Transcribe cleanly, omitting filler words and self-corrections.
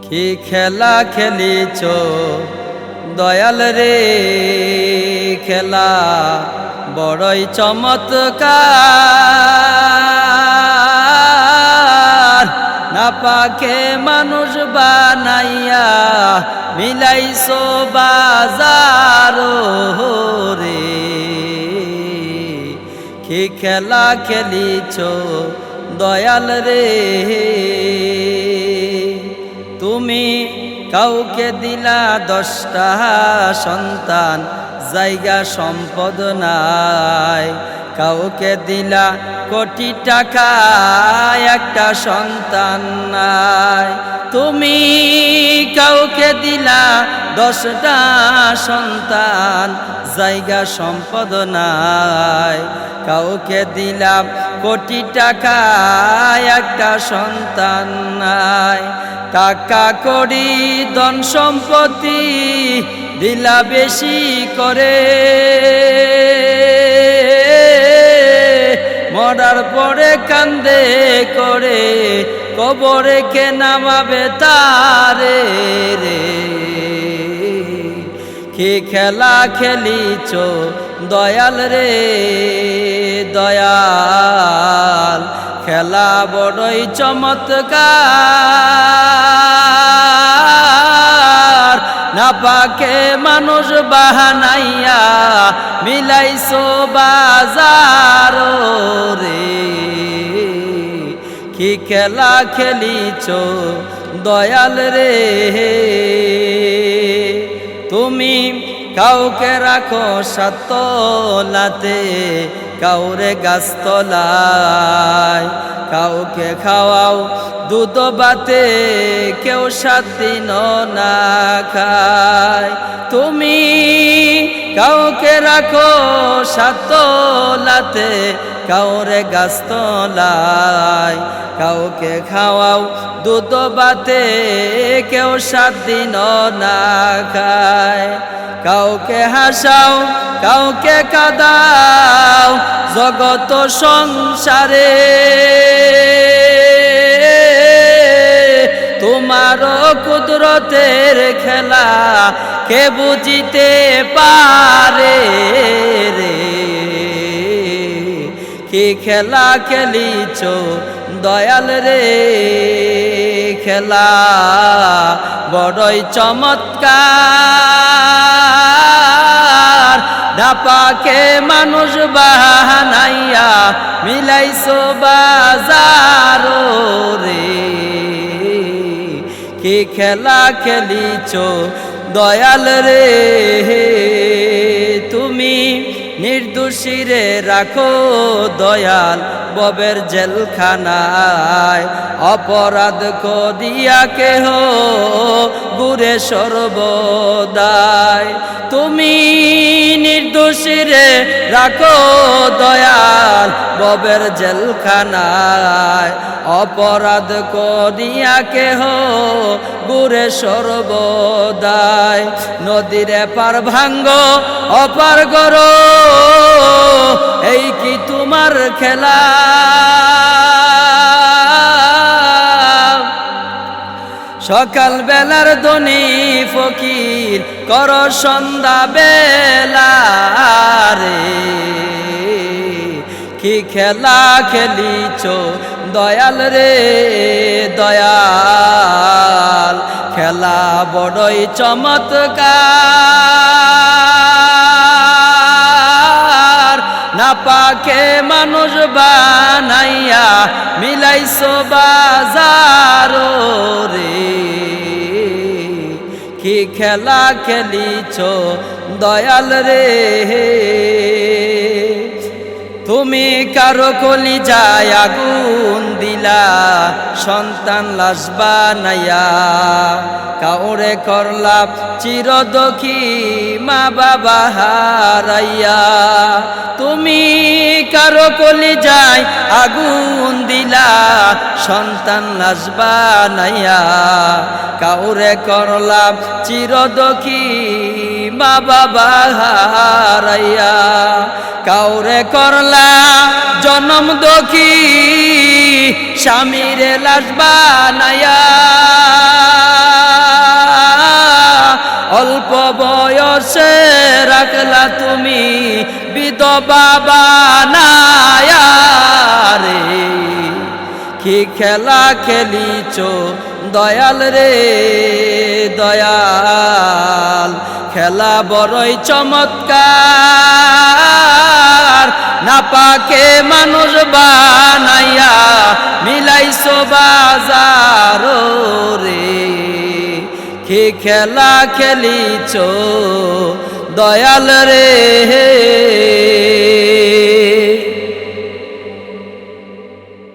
কি খেলা খেলিছ দয়াল রে, খেলা বড়ই চমৎকার। না পাকে মানুষ বানাইয়া মিলাইছো বাজার রে। কি খেলা খেলিছ দয়াল রে, তুমি কাউকে দিলা 10টা সন্তান, জায়গা সম্পদ নাই। কাউকে দিলা কোটি টাকা, একটা সন্তান নাই। তুমি কাউকে দিলা 10টা সন্তান, জায়গা সম্পদ নাই। কাউকে দিলাম কোটি টাকা, একটা সন্তান নাই। টাকা কড়ি ধন সম্পত্তি দিলা বেশি করে, মরার পরে কান্দে করে কবরে কে নামাবে তারে রে। কি খেলা খেলিছ দয়াল রে, দয়াল খেলা বড়ই চমৎকার। না পাকে মানুষ বাহানাইয়া মিলাইছো বাজার রে। কি খেলা খেলিছ দয়াল রে, তুমি কাউকে রাখো 7 তলাতে, কাউরে গাছতলায়। কাউকে খাওয়াও দুধ বাতে, কেউ 7 দিন না খায়। তুমি কাউকে রাখো 7 তলাতে, কাউরে গাছতলায়। কাউকে খাওয়াও দুধ বাতে, কেউ 7 দিন না খায়। কাউকে হাসাও কাউকে কাঁদাও জগত সংসারে, তোমারও কুদরতের খেলা কে বুঝিতে পারে রে। কি খেলা খেলিছ দয়াল রে, খেলা বড়ই চমৎকার। না পাকে মানুষ বাহানাইয়া মিলাইছো বাজার রে। কি খেলা খেলিছ দয়াল রে, তুমি নির্দোষীরে রাখো দয়াল ববের জেলখানায়। অপরাধ করিয়া কেহ গুরে সর্বদাই। তুমি নির্দোষীরে রাখো দয়াল ববের জেলখানায়। অপরাধ করিয়া কেহ গুরে সর্বদাই। নদীরে পার ভাঙ্গ অপার গরো, এই কি তোমার খেলা। সকাল বেলার ধনী ফকির কর সন্ধ্যা বেলা রে। কি খেলা খেলিছ দয়াল রে, দয়াল খেলা বড়ই চমৎকার। না পাকে মানুষ বানাইয়া মিলাইছো বাজার রে। কি খেলা খেলিছ দয়াল রে, তুমি কারো কলিজায় আগুন দিলা সন্তান লাশ বানাইয়া। কাউরে করলা চিরদুখী মা বাবা হারাইয়া। তুমি কারো কলিজায় আগুন দিলা সন্তান লাশ বানাইয়া। কাউরে করলা চিরদুখী মা বাবা হারাইয়া। কাউরে করলা জনম দুঃখী স্বামীরে লাশ বানায়া। বাবা রে কি খেলা খেলিছ দয়াল রে দয়াল খেলা বড়ই চমৎকার না পাকে মানুষ বানাইয়া মিলাইছো বাজার রে কি খেলা খেলিছ দয়াল রে